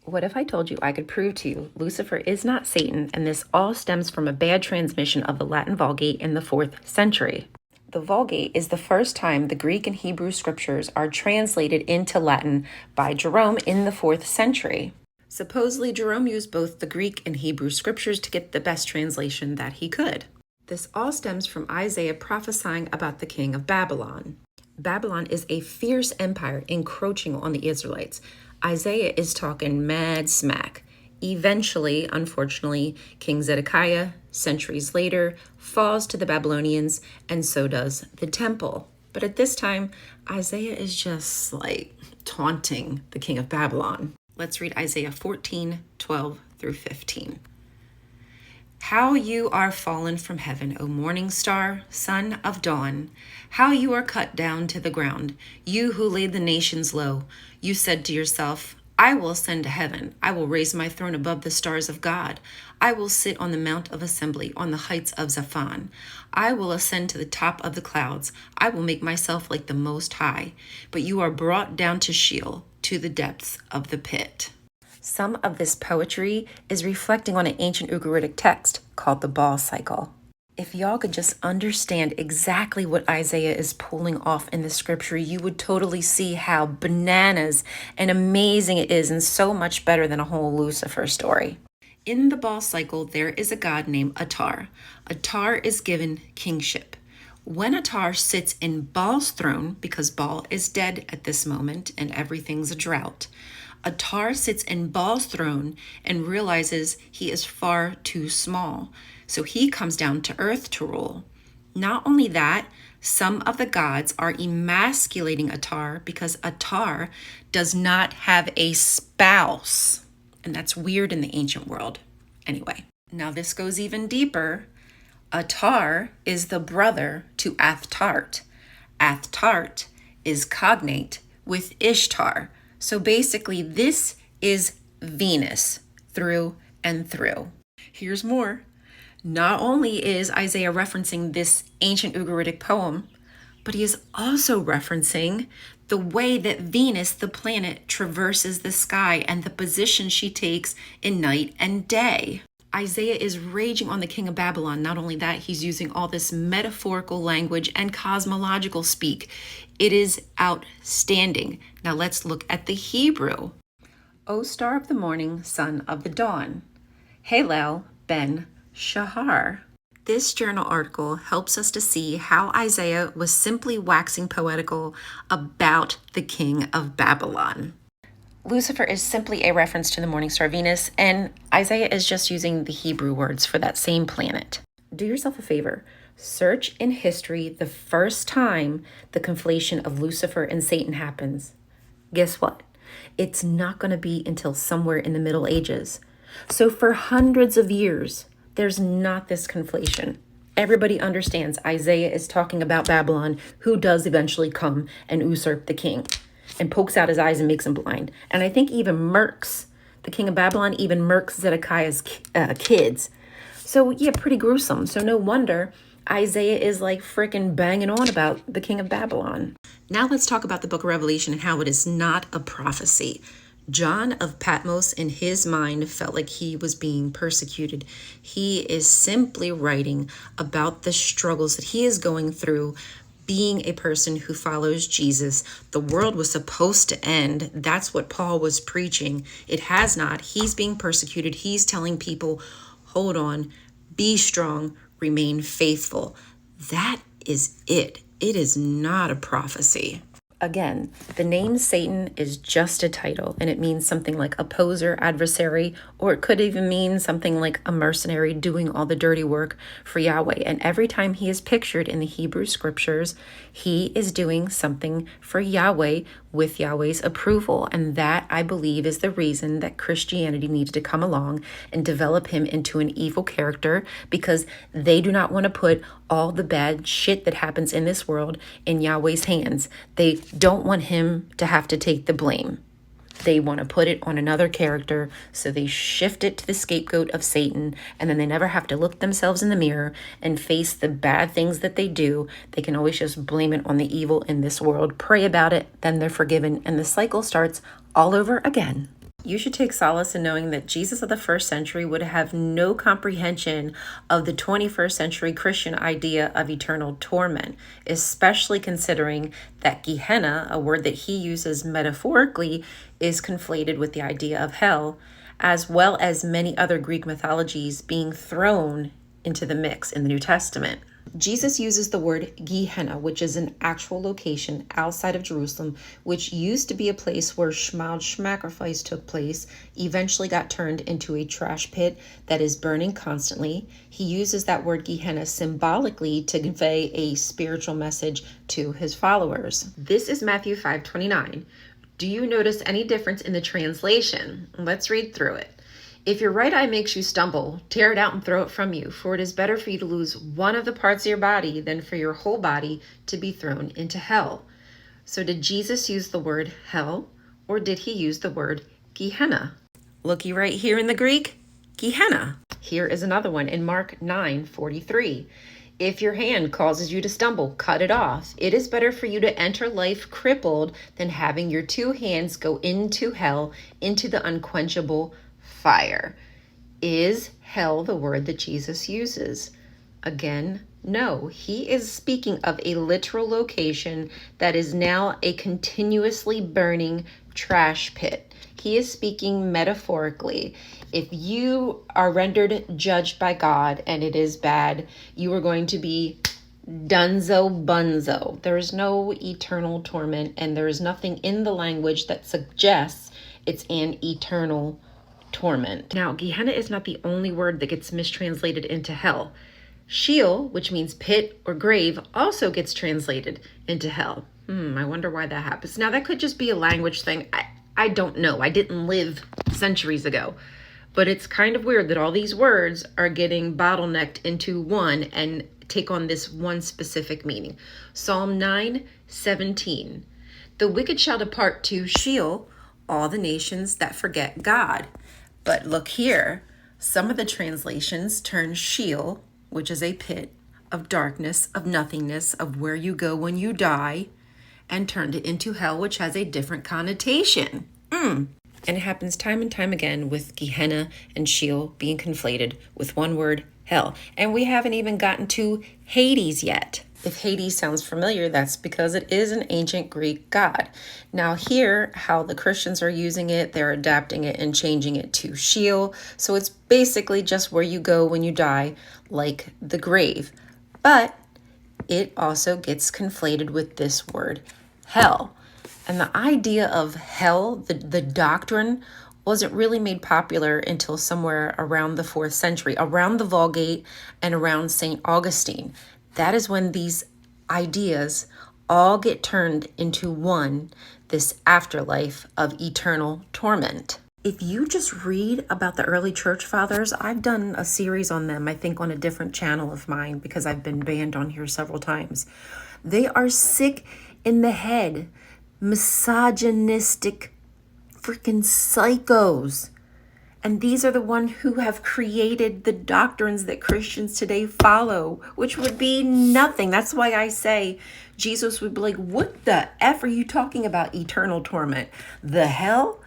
What if I told you I could prove to you Lucifer is not Satan, and this all stems from a bad transmission of the Latin Vulgate in the 4th century? The Vulgate is the first time the Greek and Hebrew scriptures are translated into Latin by Jerome in the 4th century. Supposedly, Jerome used both the Greek and Hebrew scriptures to get the best translation that he could. This all stems from Isaiah prophesying about the king of Babylon. Babylon is a fierce empire encroaching on the Israelites. Isaiah is talking mad smack. Eventually, unfortunately, King Zedekiah, centuries later, falls to the Babylonians, and so does the temple. But at this time, Isaiah is just taunting the king of Babylon. Let's read Isaiah 14:12 through 15. How you are fallen from heaven, O morning star, son of dawn. How you are cut down to the ground, you who laid the nations low. You said to yourself, I will ascend to heaven. I will raise my throne above the stars of God. I will sit on the mount of assembly, on the heights of Zaphon. I will ascend to the top of the clouds. I will make myself like the Most High. But you are brought down to Sheol, to the depths of the pit. Some of this poetry is reflecting on an ancient Ugaritic text called the Baal cycle. If y'all could just understand exactly what Isaiah is pulling off in the scripture, you would totally see how bananas and amazing it is, and so much better than a whole Lucifer story. In the Baal cycle, there is a god named Atar. Atar is given kingship. When Atar sits in Baal's throne, because Baal is dead at this moment and everything's a drought, Atar sits in Baal's throne and realizes he is far too small. So he comes down to earth to rule. Not only that, some of the gods are emasculating Atar because Atar does not have a spouse. And that's weird in the ancient world. Anyway, now this goes even deeper. Atar is the brother to Athtart. Athtart is cognate with Ishtar. So basically, this is Venus through and through. Here's more. Not only is Isaiah referencing this ancient Ugaritic poem, but he is also referencing the way that Venus, the planet, traverses the sky and the position she takes in night and day. Isaiah is raging on the king of Babylon. Not only that, he's using all this metaphorical language and cosmological speak. It is outstanding. Now let's look at the Hebrew. O star of the morning, son of the dawn. Halel ben Shahar. This journal article helps us to see how Isaiah was simply waxing poetical about the king of Babylon. Lucifer is simply a reference to the morning star Venus, and Isaiah is just using the Hebrew words for that same planet. Do yourself a favor. Search in history the first time the conflation of Lucifer and Satan happens. Guess what? It's not going to be until somewhere in the Middle Ages. So for hundreds of years, there's not this conflation. Everybody understands Isaiah is talking about Babylon, who does eventually come and usurp the king and pokes out his eyes and makes him blind. And I think even murks, the king of Babylon, even murks Zedekiah's kids. So yeah, pretty gruesome. So no wonder Isaiah is freaking banging on about the king of Babylon. Now let's talk about the book of Revelation and how it is not a prophecy. John of Patmos, in his mind, felt like he was being persecuted. He is simply writing about the struggles that he is going through being a person who follows Jesus. The world was supposed to end. That's what Paul was preaching. It has not. He's being persecuted. He's telling people, hold on, be strong, remain faithful. That is it. It is not a prophecy. Again, the name Satan is just a title, and it means something like opposer, adversary, or it could even mean something like a mercenary doing all the dirty work for Yahweh. And every time he is pictured in the Hebrew scriptures, he is doing something for Yahweh with Yahweh's approval. And that, I believe, is the reason that Christianity needed to come along and develop him into an evil character, because they do not want to put all the bad shit that happens in this world in Yahweh's hands. They don't want him to have to take the blame. They want to put it on another character, so they shift it to the scapegoat of Satan, and then they never have to look themselves in the mirror and face the bad things that they do. They can always just blame it on the evil in this world, pray about it, then they're forgiven, and the cycle starts all over again. You should take solace in knowing that Jesus of the first century would have no comprehension of the 21st century Christian idea of eternal torment, especially considering that Gehenna, a word that he uses metaphorically, is conflated with the idea of hell, as well as many other Greek mythologies being thrown into the mix in the New Testament. Jesus uses the word Gehenna, which is an actual location outside of Jerusalem, which used to be a place where child sacrifice took place, eventually got turned into a trash pit that is burning constantly. He uses that word Gehenna symbolically to convey a spiritual message to his followers. This is Matthew 5:29. Do you notice any difference in the translation? Let's read through it. If your right eye makes you stumble, tear it out and throw it from you, for it is better for you to lose one of the parts of your body than for your whole body to be thrown into hell. So did Jesus use the word hell, or did he use the word Gehenna? Looky right here in the Greek, Gehenna. Here is another one in Mark 9:43. If your hand causes you to stumble, cut it off. It is better for you to enter life crippled than having your two hands go into hell, into the unquenchable fire. Is hell the word that Jesus uses? Again, no. He is speaking of a literal location that is now a continuously burning trash pit. He is speaking metaphorically. If you are rendered judged by God and it is bad, you are going to be dunzo bunzo. There is no eternal torment, and there is nothing in the language that suggests it's an eternal torment. Now, Gehenna is not the only word that gets mistranslated into hell. Sheol, which means pit or grave, also gets translated into hell. I wonder why that happens. Now, that could just be a language thing. I don't know. I didn't live centuries ago. But it's kind of weird that all these words are getting bottlenecked into one and take on this one specific meaning. Psalm 9:17. The wicked shall depart to Sheol, all the nations that forget God. But look here, some of the translations turn Sheol, which is a pit of darkness, of nothingness, of where you go when you die, and turned it into hell, which has a different connotation. And it happens time and time again with Gehenna and Sheol being conflated with one word, hell. And we haven't even gotten to Hades yet. If Hades sounds familiar, that's because it is an ancient Greek god. Now here, how the Christians are using it, they're adapting it and changing it to Sheol. So it's basically just where you go when you die, like the grave. But it also gets conflated with this word, hell. And the idea of hell, the doctrine, wasn't really made popular until somewhere around the 4th century, around the Vulgate and around St. Augustine. That is when these ideas all get turned into one, this afterlife of eternal torment. If you just read about the early church fathers, I've done a series on them, I think on a different channel of mine because I've been banned on here several times. They are sick in the head, misogynistic freaking psychos. And these are the ones who have created the doctrines that Christians today follow, which would be nothing. That's why I say Jesus would be like, what the F are you talking about, eternal torment? The hell?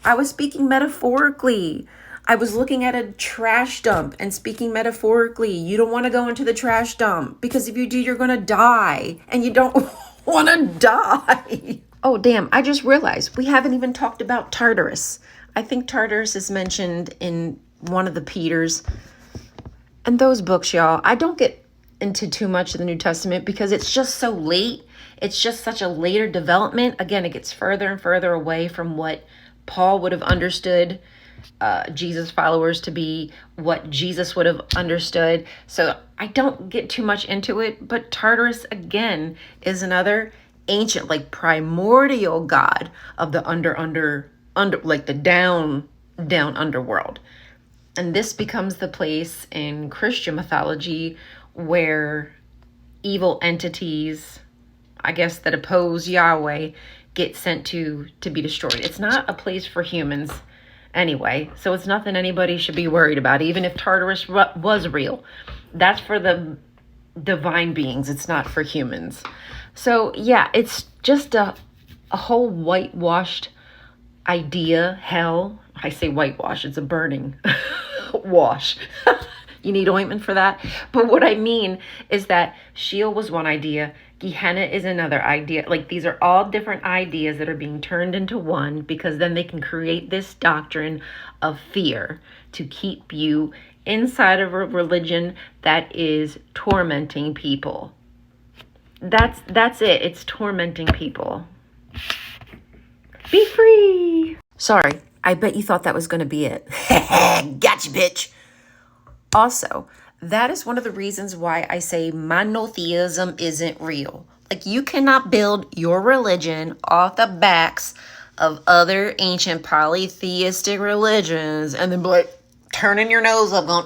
I was speaking metaphorically. I was looking at a trash dump and speaking metaphorically. You don't want to go into the trash dump because if you do, you're going to die. And you don't want to die. Oh, damn. I just realized we haven't even talked about Tartarus. I think Tartarus is mentioned in one of the Peters. And those books, y'all, I don't get into too much of the New Testament because it's just so late. It's just such a later development. Again, it gets further and further away from what Paul would have understood Jesus' followers to be, what Jesus would have understood. So I don't get too much into it. But Tartarus, again, is another ancient, like primordial god of the under like the down underworld. And this becomes the place in Christian mythology where evil entities, I guess, that oppose Yahweh get sent to be destroyed. It's not a place for humans anyway, so it's nothing anybody should be worried about, even if Tartarus was real. That's for the divine beings. It's not for humans. So yeah, it's just a whole whitewashed idea, hell. I say whitewash, it's a burning wash. You need ointment for that. But what I mean is that Sheol was one idea, Gehenna is another idea. Like, these are all different ideas that are being turned into one, because then they can create this doctrine of fear to keep you inside of a religion that is tormenting people. That's it. It's tormenting people. Be free. Sorry, I bet you thought that was going to be it. Gotcha, bitch. Also, that is one of the reasons why I say monotheism isn't real. Like, you cannot build your religion off the backs of other ancient polytheistic religions and then be like, turning your nose up going,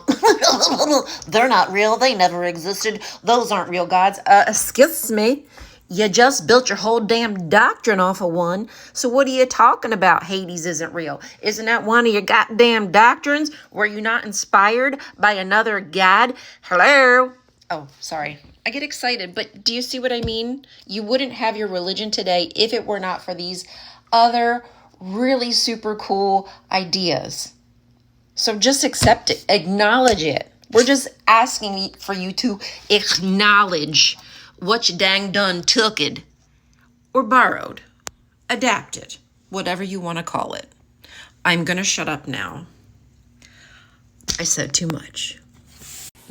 they're not real, they never existed, those aren't real gods. Excuse me, you just built your whole damn doctrine off of one, so what are you talking about? Hades isn't real. Isn't that one of your goddamn doctrines? Were you not inspired by another god? Hello? Oh, sorry. I get excited, but do you see what I mean? You wouldn't have your religion today if it were not for these other really super cool ideas. So just accept it, acknowledge it. We're just asking for you to acknowledge what you dang done took it, or borrowed, adapted, whatever you want to call it. I'm going to shut up now. I said too much.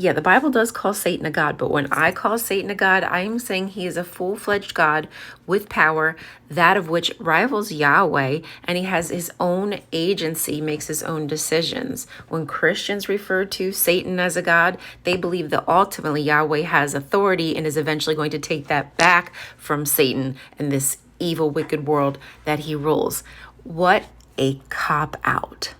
Yeah, the Bible does call Satan a god, but when I call Satan a god, I am saying he is a full-fledged God with power, that of which rivals Yahweh, and he has his own agency, makes his own decisions. When Christians refer to Satan as a god, they believe that ultimately Yahweh has authority and is eventually going to take that back from Satan and this evil, wicked world that he rules. What a cop-out.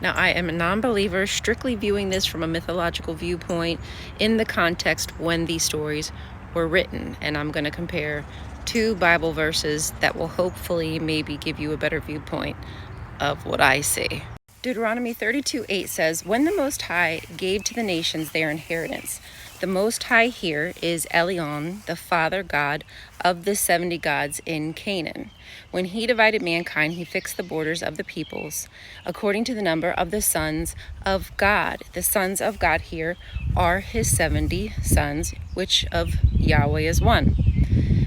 Now, I am a non-believer, strictly viewing this from a mythological viewpoint in the context when these stories were written. And I'm going to compare two Bible verses that will hopefully maybe give you a better viewpoint of what I see. Deuteronomy 32:8 says, when the Most High gave to the nations their inheritance, the Most High here is Elyon, the Father God of the 70 gods in Canaan. When he divided mankind, he fixed the borders of the peoples according to the number of the sons of God. The sons of God here are his 70 sons, which of Yahweh is one.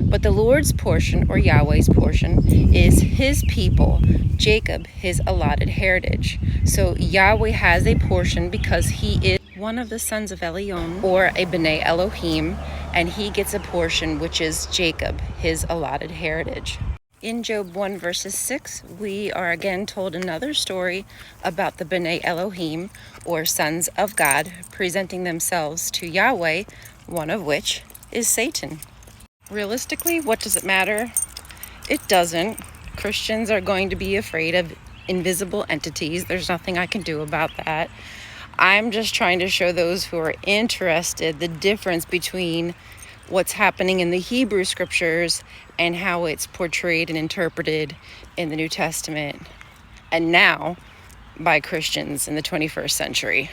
But the Lord's portion, or Yahweh's portion, is his people, Jacob, his allotted heritage. So Yahweh has a portion because he is one of the sons of Elyon, or a B'nai Elohim, and he gets a portion which is Jacob, his allotted heritage. In Job 1 verses 6, we are again told another story about the B'nai Elohim, or sons of God, presenting themselves to Yahweh, one of which is Satan. Realistically, what does it matter? It doesn't. Christians are going to be afraid of invisible entities. There's nothing I can do about that. I'm just trying to show those who are interested the difference between what's happening in the Hebrew scriptures and how it's portrayed and interpreted in the New Testament, and now by Christians in the 21st century.